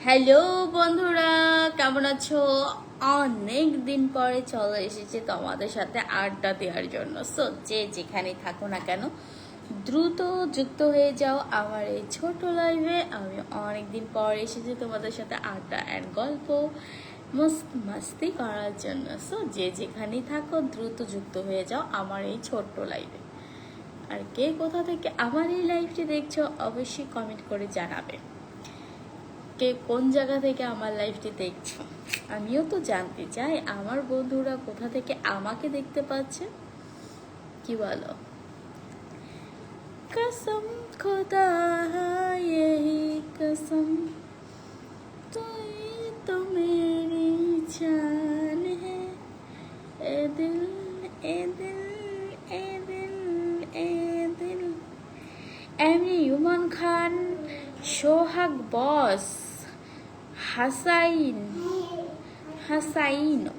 Hello বন্ধুরা, কেমন আছো? অনেক দিন পরে চলে এসেছি তোমাদের সাথে আড্ডা দেওয়ার জন্য। সো যে যেখানে থাকো না কেন, দ্রুত যুক্ত হয়ে যাও আমার এই ছোট লাইভে। আমি অনেক দিন পর এসেছি তোমাদের সাথে আড্ডা অ্যান্ড গল্প মাস্তি করার জন্য। সো যে যেখানেই থাকো দ্রুত যুক্ত হয়ে যাও আমার এই ছোট্ট লাইভে। আর কে কোথা থেকে আমার এই লাইভটি দেখছো অবশ্যই কমেন্ট করে জানাবে। কে কোন জায়গা থেকে আমার লাইফটি দেখছো আমিও তো জানতে চাই। আমার বন্ধুরা কোথা থেকে আমাকে দেখতে পাচ্ছে, কি বলো? कसम खुदा यही कसम तो मेरी जान है ए दिल ए दिल ए दिल ए दिल। এমনি Emon Khan, Sohag boss, Hossain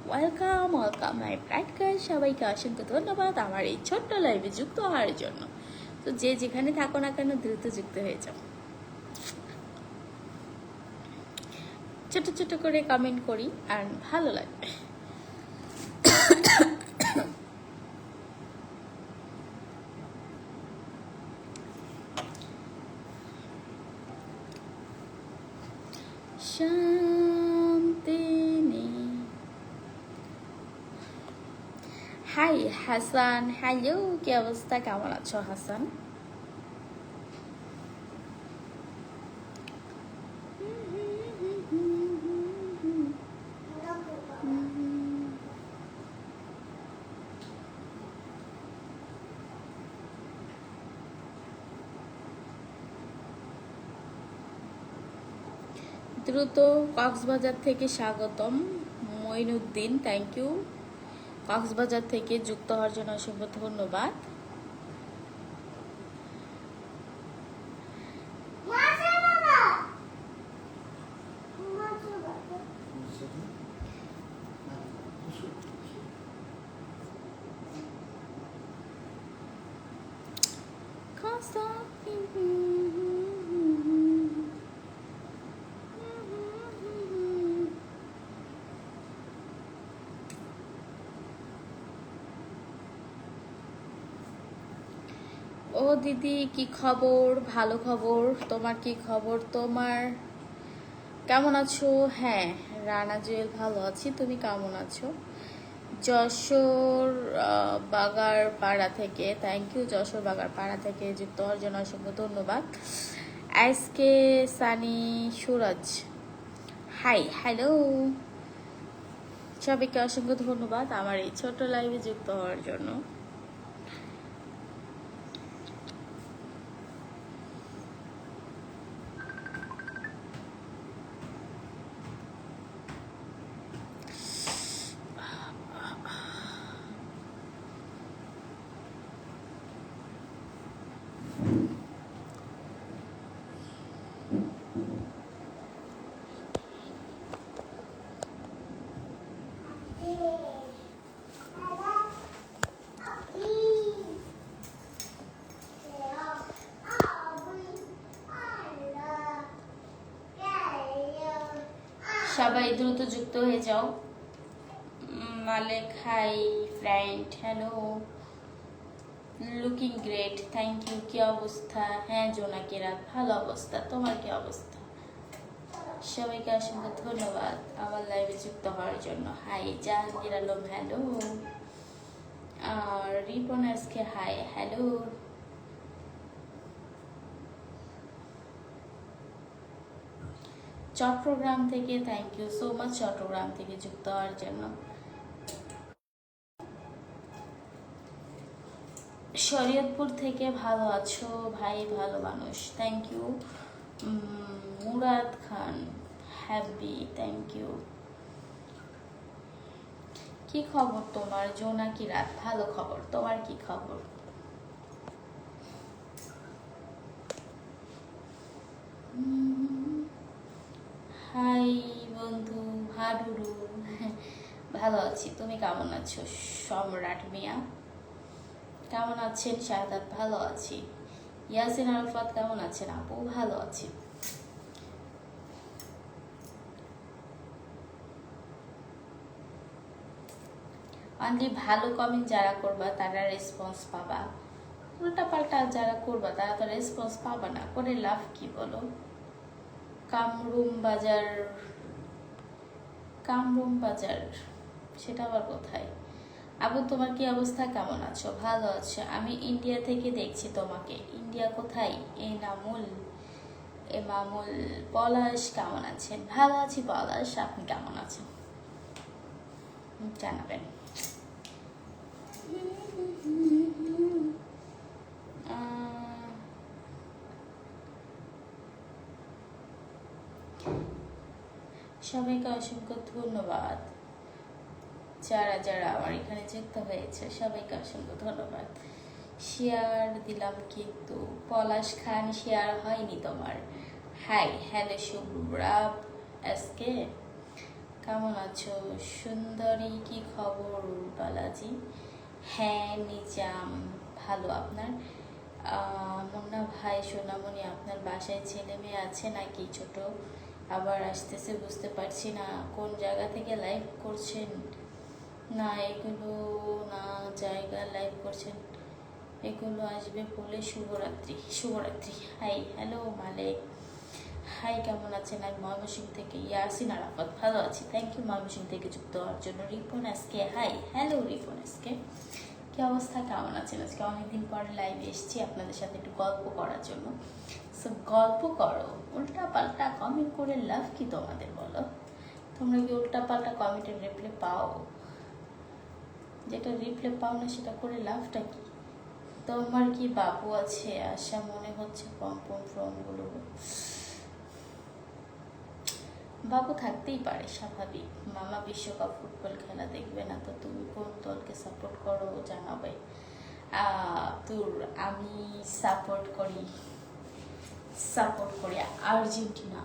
welcome my bright girl. সবাইকে অসংখ্য ধন্যবাদ আমার এই ছোট্ট লাইভে যুক্ত হওয়ার জন্য। তো যে যেখানে থাকো না কেন দ্রুত যুক্ত হয়ে যাও। ছোট ছোট করে কমেন্ট করি আর ভালো লাগবে। শান্তি নেই। হাই হাসান, হ্যালো, কি অবস্থা, কেমন আছো হাসান? দ্রুত কক্সবাজার থেকে স্বাগতম মঈনুদ্দিন, থ্যাংক ইউ। কক্সবাজার থেকে যুক্ত হওয়ার জন্য অসংখ্য ধন্যবাদ। ও দিদি, কি খবর? ভালো খবর। তোমার কি খবর? তোমার কেমন আছো? হ্যাঁ, রানা জুয়েল ভালো আছি, তুমি কেমন আছো? যশোর বাগারপাড়া থেকে, থ্যাংক ইউ। যশোর বাগারপাড়া থেকে যুক্ত হওয়ার জন্য অসংখ্য ধন্যবাদ। SK Sunny Suraj, hi, hello, সবাইকে অসংখ্য ধন্যবাদ আমার এই ছোট লাইভে যুক্ত হওয়ার জন্য। সবাই দ্রুত যুক্ত হয়ে যাও। Malek, hi friend, hello, looking great, thank you. কি অবস্থা? হ্যাঁ জোনাকি রাত, ভালো অবস্থা। তোমার কি অবস্থা? সবাইকে অসংখ্য ধন্যবাদ আমার লাইভে যুক্ত হওয়ার জন্য। Hi Jahangir Alam, hello. আর রিপন আজকে, হাই, হ্যালো। চট্টগ্রাম থেকে, thank you so much Chattogram থেকে যুক্ত হওয়ার জন্য। শরীয়তপুর থেকে ভালো আছো ভাই, ভালো মানুষ, thank you. Murad Khan Happy, thank you. কি খবর তোমার? জোনাকি রাত, ভালো খবর। তোমার কি খবর? হাই বন্ধু হাডুরু, ভালো আছি, তুমি কেমন আছো? সম্রাট মিয়া কেমন আছেন? শাহাদাত, ভালো আছি। ইয়াসিন আরাফাত কেমন আছেন? আপু ভালো আছি। অনলি ভালো কমেন্ট যারা করবা তারা রেসপন্স পাবা, উল্টা পাল্টা যারা করবা তারা তো রেসপন্স পাবা না, করে লাভ কি বলো? কামরুম বাজার, কামরুম বাজার সেটা আবার কোথায়? আবু তোমার কি অবস্থা, কেমন আছো? ভালো আছো? আমি ইন্ডিয়া থেকে দেখছি তোমাকে। ইন্ডিয়া কোথায়? এমামুল পলাশ কেমন আছেন? ভালো আছি পলাশ, আপনি কেমন আছেন জানাবেন। সবাইকে অসংখ্য ধন্যবাদ, যারা যারা আমার এখানে যুক্ত হয়েছে সবাইকে অসংখ্য ধন্যবাদ। শেয়ার দিলাম কিন্তু পলাশ খান শেয়ার হয়নি তোমার। হাই, হ্যালো শুভ্রাব এসকে, কেমন আছো? সুন্দরী কি খবর বালাজি? হ্যাঁ নিজাম, ভালো। আপনার মুন্না ভাই সোনামণি, আপনার বাসায় ছেলে মেয়ে আছে নাকি? ছোট আবার আসতেছে, বুঝতে পারছি না কোন জায়গা থেকে লাইভ করছেন। না এগুলো না জায়গা লাইভ করছেন, এগুলো আসবে বলে। শুভরাত্রি, শুভরাত্রি। হাই, হ্যালো মালিক, হাই কেমন আছেন? আমি ময়মনসিংহ থেকে ইয়াসিন আরাফাত, ভালো আছি, থ্যাংক ইউ ময়মনসিংহ থেকে যুক্ত হওয়ার জন্য। Ripon SK, hi, hello Ripon SK, কি অবস্থা, কেমন আছেন? আজকে অনেকদিন পরে লাইভে এসেছি আপনাদের সাথে একটু গল্প করার জন্য। সো গল্প করো, উল্টা পাল্টা কমেন্ট করে লাভ কি তোমাদের বলো? তোমরা কি উল্টা পাল্টা কমেন্টের রিপ্লাই পাও? যেটা রিপ্লাই পাও না সেটা করে লাভটা কি? তোমার কি বাবু আছে? আশা মনে হচ্ছে পম পম ফর্মগুলো। বাবু থাকতেই পারে, স্বাভাবিক। মামা বিশ্বকাপ ফুটবল খেলা দেখবে না তো? তুমি কোন দলকে সাপোর্ট করো জানাবে। তোর আমি সাপোর্ট করি আর্জেন্টিনা।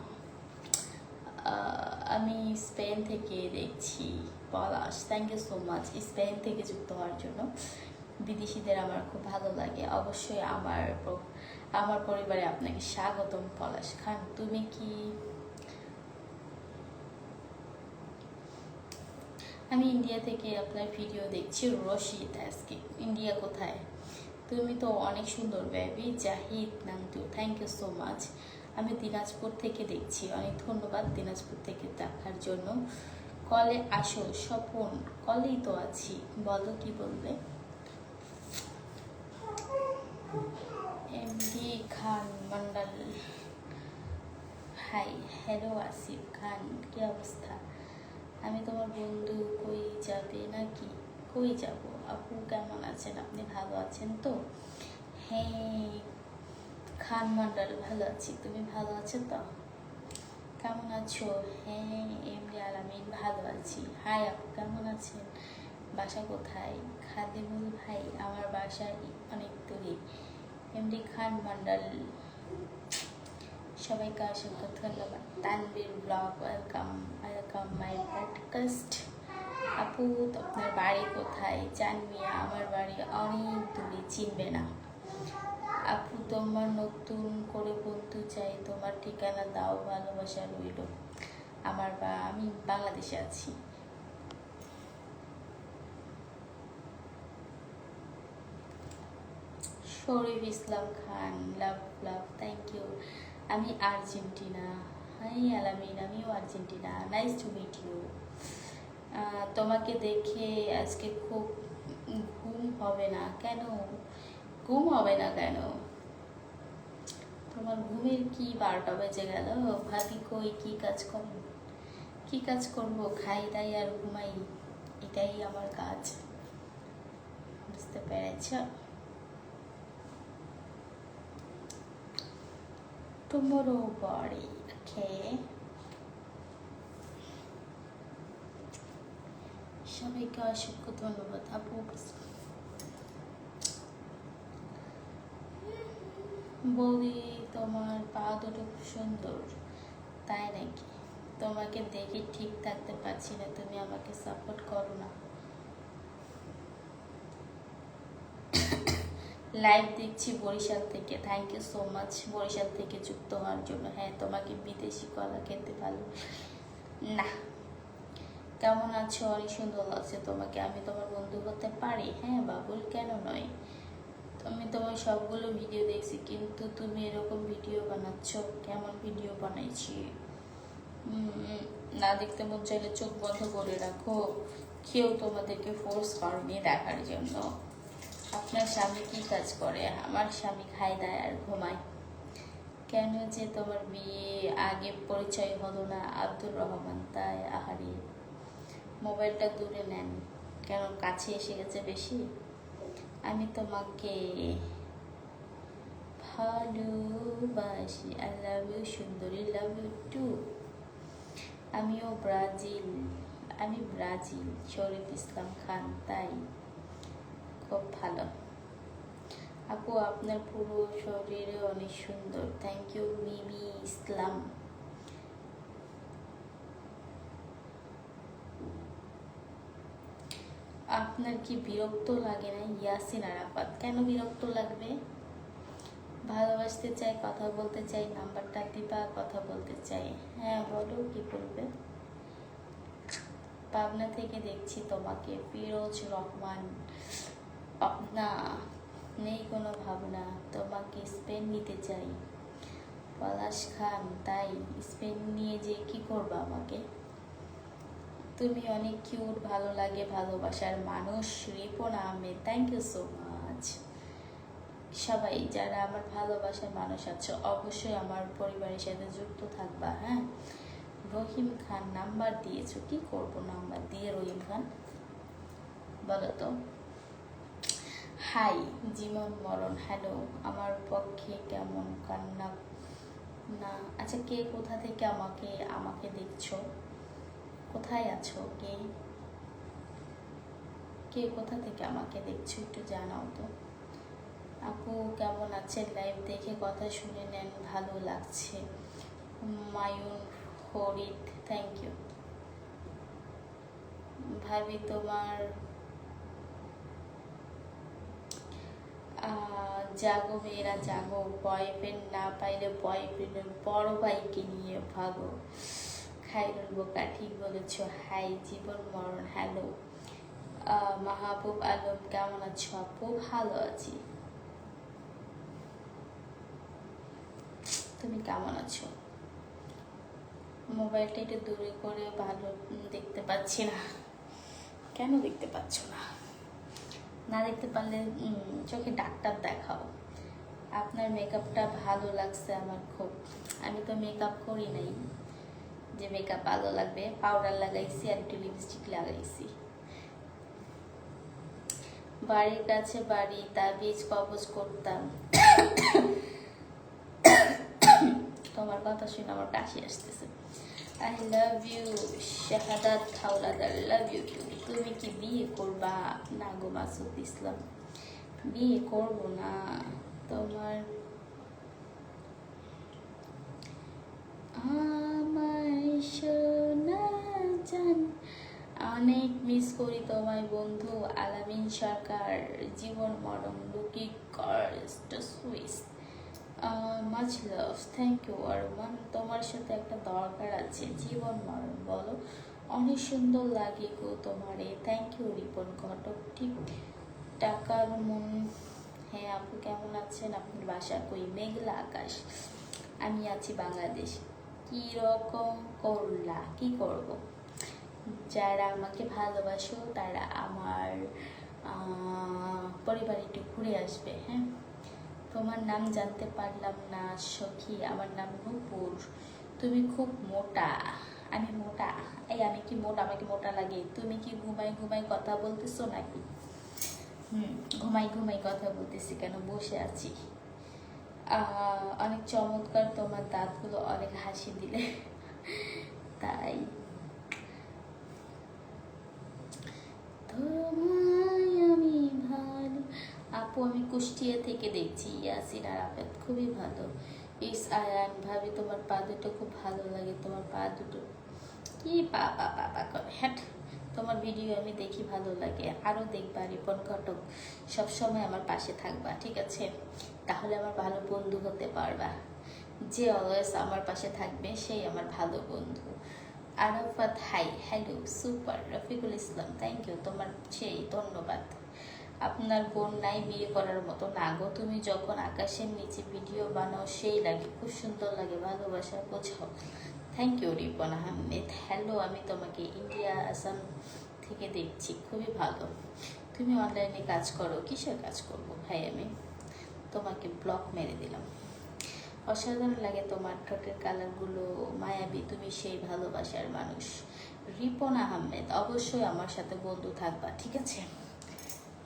আমি স্পেন থেকে দেখছি। Palash, thank you so much Spain থেকে যুক্ত হওয়ার জন্য। বিদেশিদের আমার খুব ভালো লাগে, অবশ্যই আমার পরিবারে আপনাকে স্বাগতম পলাশ খান। তুমি কি? আমি ইন্ডিয়া থেকে আপনার ভিডিও দেখছি। রশিদ আজকে, ইন্ডিয়া কোথায়? তুমি তো অনেক সুন্দর বেবি। জাহিদ নামটু, থ্যাংক ইউ সো মাচ। আমি দিনাজপুর থেকে দেখছি, অনেক ধন্যবাদ দিনাজপুর থেকে দেখার জন্য। কলে আসো স্বপন, কলেই তো আছি, বলো কি বলবে। এমডি খান মন্ডল, হাই, হ্যালো আসিফ খান, কি অবস্থা? আমি তোমার বন্ধু, কই যাবে নাকি? কই যাব? আপু কেমন আছেন? আপনি ভালো আছেন তো? হ্যাঁ খান মন্ডল, ভালো আছি, তুমি ভালো আছো তো? কেমন আছো? হ্যাঁ এমডি আলামিন, ভালো আছি। হাই আপু কেমন আছেন? বাসা কোথায়? খাদিমুল ভাই, আমার বাসা অনেক দূরে। এমডি খান মন্ডল, সবাইকে অসংখ্য ধন্যবাদ। Tanvir blog, welcome welcome my podcast. আপু আপনার বাড়ি কোথায়? জানমিয়া, আমার বাড়ি অনেক দূরে, চিনবে না। আপু তোমার নতুন করে বন্ধু চাই, তোমার ঠিকানা দাও, ভালোবাসা রইল। আমি বাংলাদেশে আছি। Sharif Islam Khan, love love, thank you. আমি আর্জেন্টিনা। হাই আলামিন, আমিও Argentina, nice to meet you. তোমাকে দেখে আজকে খুব ঘুম হবে না কেন? ঘুম হবে না কেন? তোমার ঘুমের কি 12টা বেজে গেল? ভাবি কই, কি কাজ করেন? কি কাজ করবো? খাই দাই আর ঘুমাই, এটাই আমার কাজ, বুঝতে পেরেছ? টুমরো বডি, ওকে। সবাইকে অসংখ্য ধন্যবাদ। আপু বৌদি তোমার পা দুটো খুব সুন্দর, তাই নাকি? তোমাকে দেখে ঠিক থাকতে পারছি না, তুমি আমাকে সাপোর্ট করো না। লাইভ দেখছি বরিশাল থেকে, thank you so much Barishal থেকে যুক্ত হওয়ার জন্য। হ্যাঁ তোমাকে বিদেশি কলা খেতে ভালো না? কেমন আছো? অনেক সুন্দর লাগছে তোমাকে। আমি তোমার বন্ধু হতে পারি? হ্যাঁ বাবুল, কেন নয়। আমি তোমার সবগুলো ভিডিও দেখছি, কিন্তু তুমি এরকম ভিডিও বানাচ্ছ। কেমন ভিডিও বানাইছি? না দেখতে মন চাইলে চোখ বন্ধ করে রাখো। কেউ তোমাদেরকে ফোর্স করেনি দেখার জন্য। আপনার স্বামী কি কাজ করে? আমার স্বামী খায় দায় আর ঘুমায়। কেন যে তোমার বিয়ে আগে পরিচয় হলো না? আব্দুর রহমান, তাই? আহারে, মোবাইলটা দূরে নেন কেন, কাছে এসে গেছে বেশি। আমি তোমাকে ভালোবাসি। আই লাভ ইউ সুন্দরী, লাভ ইউ টু। আমি ব্রাজিল, শরীফ ইসলাম খান, তাই? খুব ভালো আপু, আপনার পুরো শরীরে অনেক সুন্দর। থ্যাংক ইউ মিমি ইসলাম। আপনার কি বিরক্ত লাগে না? ইয়াসিন আরাফাত, কেন বিরক্ত লাগবে? ভালোবাসতে চাই, কথা বলতে চাই, নাম্বারটা দিবা, কথা বলতে চাই। হ্যাঁ বলো, কি বলবে? পাবনা থেকে দেখছি তোমাকে। ফিরোজ রহমান, পাবনা, নেই কোনো ভাবনা। তোমাকে স্পেন নিতে চাই। পলাশ খান, তাই? স্পেন নিয়ে যে কি করবা আমাকে? তুমি অনেক কিউট, ভালো লাগে, ভালোবাসার মানুষ। Ripon Ahmed, thank you so much. সবাই যারা আমার ভালোবাসার মানুষ আছো, অবশ্যই আমার পরিবারের সাথে যুক্ত থাকবা। হ্যাঁ, রহিম খান, নাম্বার দিয়েছো, কি করব নাম্বার দিয়ে? রহিম খান বলো তো। হাই জীবন মরণ, হ্যালো। আমার পক্ষে কেমন কান্না না। আচ্ছা, কে কোথা থেকে আমাকে আমাকে দেখছো? কোথায় আছো? কে কে কোথা থেকে আমাকে দেখছো একটু জানাও তো। আপু কেমন আছেন? লাইভ দেখে কথা শুনে নেন, ভালো লাগছে। মায়ুন ফরিদ, থ্যাংক ইউ। ভাবি তোমার জাগো মেয়েরা জাগো, বয়ফ্রেন্ড না পাইলে বয়ফ্রেন্ডের বড় ভাইকে নিয়ে ভাগো। খাইরুল বোকা, ঠিক বলেছ। হাই জীবন মরণ, হ্যালো। মাহবুব আলম, কেমন আছো আপু? ভালো আছি, তুমি কেমন আছো? মোবাইলটা একটু দূরে করে, ভালো দেখতে পাচ্ছি না। কেন দেখতে পাচ্ছ না? না দেখতে পারলে চোখে ডাক্তার দেখাও। আপনার মেকআপটা ভালো লাগছে আমার খুব। আমি তো মেকআপ করি নাই যে মেকআপ ভালো লাগবে। পাউডার লাগাইছি আর একটু লিপস্টিক লাগাইছি। বাড়ির কাছে বাড়ি, তাবিজ কবজ করতাম। তোমার কথা শুনে আমার কাশি আসতেছে। I love you Shahadat Howlader, love you too. তুমি কি বিয়ে করবা? না গো মাসুদ ইসলাম, বিয়ে করব না। তোমার আমার সোনা জান, অনেক মিস করি তোমায় বন্ধু। আলামিন সরকার, জীবন মরণ, লুকি কার্স্ট সুইস, much love, thank you Arman. তোমার সাথে একটা দরকার আছে। জীবন মরণ, বলো। অনেক সুন্দর লাগে গো তোমারে, থ্যাংক ইউ রিপন ঘটক, ঠিক টাকার মন। হ্যাঁ আপু কেমন আছেন? আপনার বাসা কই? মেঘলা আকাশ। আমি আছি বাংলাদেশ। কি রকম করলা? কি করব? যারা আমাকে ভালোবাসো তারা আমার পরিবারে একটু ঘুরে আসবে। হ্যাঁ, তোমার নাম জানতে পারলাম না সখী। আমার নাম নূপুর। তুমি খুব মোটা। আমি মোটা? এই আমি কি মোটা? আমাকে মোটা লাগে? তুমি কি ঘুমাই ঘুমাই কথা বলতেছো নাকি? ঘুমাই ঘুমাই কথা বলতেছি কেন? বসে আছি। অনেক চমৎকার তোমার দাঁতগুলো, অনেক হাসি দিলে, তাই। তোমায় আমি ভালো। আপু আমি কুষ্টিয়া থেকে দেখছি। ইয়াসিন আরাফাত, খুবই ভালো। ইস আয়ান, ভাবি তোমার পা দুটো খুব ভালো লাগে। তোমার পা দুটো কি পা পা পা পা করে? হ্যাট, তোমার ভিডিও আমি দেখি, ভালো লাগে। আরও দেখবা রিপন ঘটক, সবসময় আমার পাশে থাকবা, ঠিক আছে? তাহলে আমার ভালো বন্ধু হতে পারবা। যে অলওয়েজ আমার পাশে থাকবে সেই আমার ভালো বন্ধু। Arafat hi, hello, super. Rafiqul Islam, thank you, তোমার সেই ধন্যবাদ। আপনার বোন নাই বিয়ে করার মতো না গো, তুমি যখন আকাশের নিচে ভিডিও বানাও সেই লাগে, খুব সুন্দর লাগে, ভালোবাসা বোঝাও। Thank you Ripon Ahmed, hello, আমি তোমাকে ইন্ডিয়া আসাম থেকে দেখছি, খুবই ভালো। তুমি অনলাইনে কাজ করো, কিসের কাজ করবো ভাই, আমি তোমাকে ব্লক মেরে দিলাম। অসাধারণ লাগে তোমার ঠোঁটের কালারগুলো, মায়াবী, তুমি সেই ভালোবাসার মানুষ। রিপন আহমেদ, অবশ্যই আমার সাথে বন্ধু থাকবা, ঠিক আছে?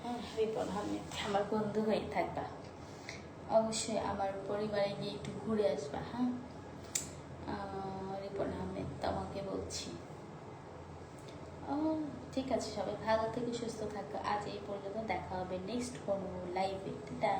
হ্যাঁ রিপন আহমেদ, আমার বন্ধু হয়ে থাকবা, অবশ্যই আমার পরিবারে গিয়ে একটু ঘুরে আসবা। হ্যাঁ রিপন আহমেদ তোমাকে বলছি। ও ঠিক আছে, সবাই ভালো থেকে সুস্থ থাকো। আজ এই পর্যন্ত, দেখা হবে নেক্সট কোনো লাইভে। টা